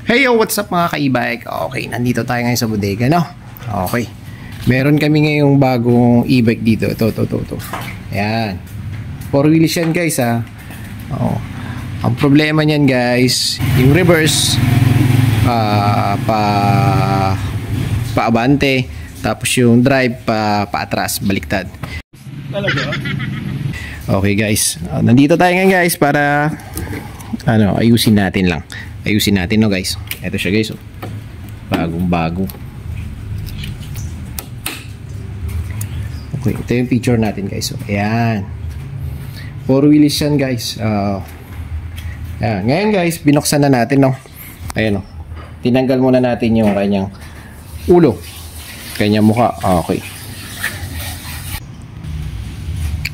Hey yo, what's up mga ka-e-bike? Okay, nandito tayo ngayon sa bodega, no? Okay. Meron kami ngayong bagong e-bike dito. Ito. Ayan. 4 wheels yan guys, ha. Oo. Ang problema niyan guys, yung reverse paabante, tapos yung drive paatras, baliktad. Talaga? Okay guys. Nandito tayo ngayon guys para ayusin natin lang. Ayusin natin, no guys. Ito siya guys, oh. Bagong bago. Okay, ito yung picture natin guys, oh. Ayan. 4 wheels yan guys. Ayan. Ngayon guys, binuksan na natin, no. Ayan, oh. Tinanggal muna natin yung kanyang ulo, kanyang mukha. Okay.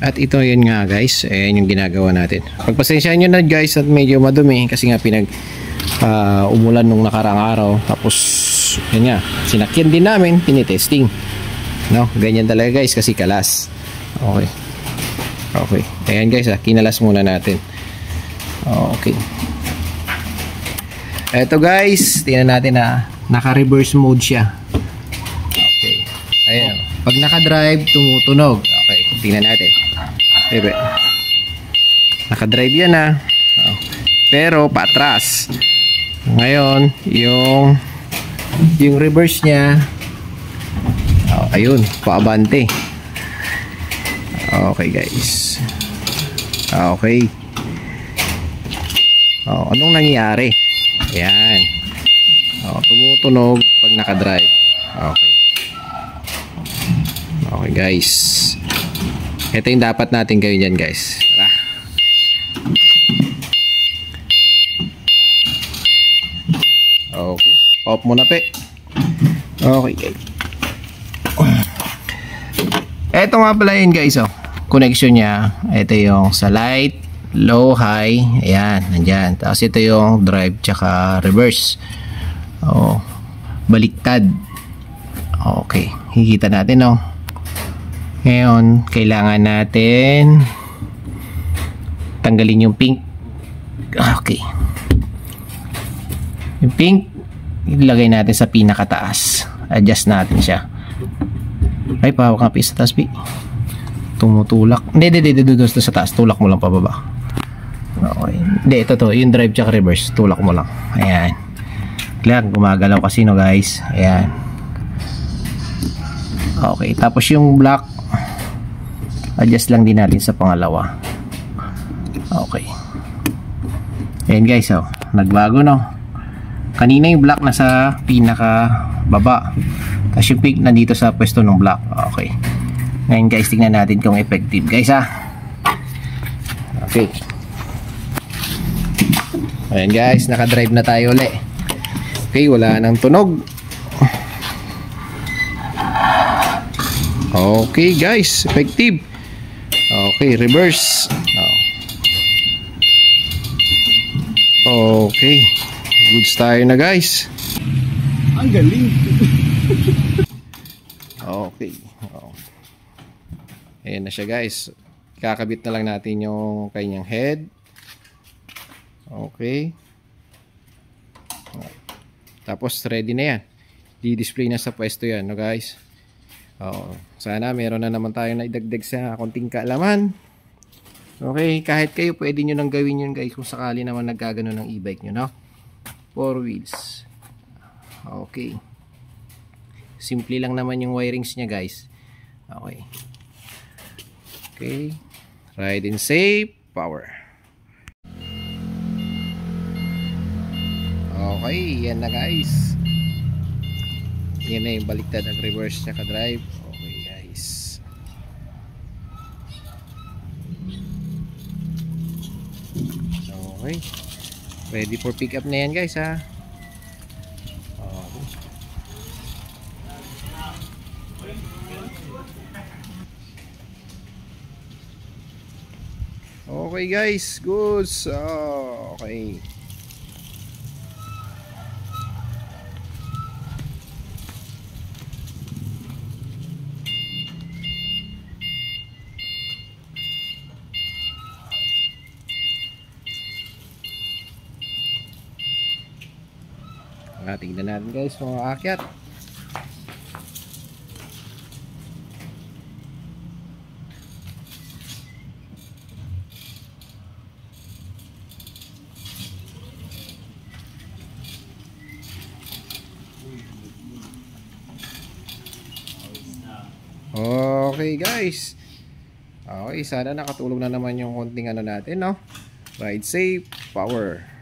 At ito yun nga guys, ayan yung ginagawa natin. Pagpasensyahan nyo na guys at medyo madumi kasi nga umulan nung nakarang araw. Tapos yun nga, sinakyan din namin, tinitesting, no, ganyan talaga guys kasi kalas. Okay, ayan guys, kinalas muna natin. Okay, eto guys, tingnan natin na naka reverse mode siya. Okay, ayan, pag naka drive tumutunog. Okay, tingnan natin. Naka drive yan, pero paatras. Ngayon, yung reverse niya, ayun, paabante. Okay guys. Okay. Anong nangyari? Ayan. Tumutunog pag nakadrive. Okay. Okay guys. Ito yung dapat natin gawin dyan guys. Tara. Okay, off muna pe. Okay guys. Eto nga pala yun guys, oh. Connection nya. Ito yung sa light, low, high. Ayan, nandyan. Tapos ito yung drive tsaka reverse. Baliktad. Okay, hihita natin, oh. Ngayon, kailangan natin tanggalin yung pink. Okay. Yung pink, ilagay natin sa pinakataas. Adjust natin siya. Ay, pahawak nga sa taas, B. Tumutulak. Hindi, sa taas. Tulak mo lang pababa. Okay. Hindi, ito to. Yung drive tsaka reverse. Tulak mo lang. Ayan. Kailangan gumagalaw kasi, no, guys. Ayan. Okay. Tapos yung black, adjust lang din natin sa pangalawa. Okay. Ayan, guys, oh. Nagbago, no? Kanina yung black nasa pinaka baba, tapos yung pink nandito sa pwesto ng black. Okay. Ngayon guys, tingnan natin kung effective guys, Okay. Ayan guys, nakadrive na tayo ulit. Okay, wala nang tunog. Okay guys, effective. Okay, reverse. Okay, goods tayo na guys. Ang galing. Okay. Ayan na siya guys. Kakabit na lang natin yung kanyang head. Okay. Tapos ready na yan. Di-display na sa pwesto yan, no guys. Sana meron na naman tayo na idagdag sa konting kaalaman. Okay, kahit kayo pwede nyo nang gawin yun guys kung sakali naman nagkagano ng e-bike nyo, no? 4 wheels. Okay. Simple lang naman yung wirings niya guys. Okay. Okay. Ride and safe. Power. Okay. Yan na guys. Yan na yung baliktad ang reverse tsaka drive. Okay guys. Okay. Ready for pick up na yan guys, Okay guys, goods. Okay. Tingnan natin guys kung aakyat. Okay guys. Okay, sana nakatulong na naman yung konting ano natin, no? Ride safe, power.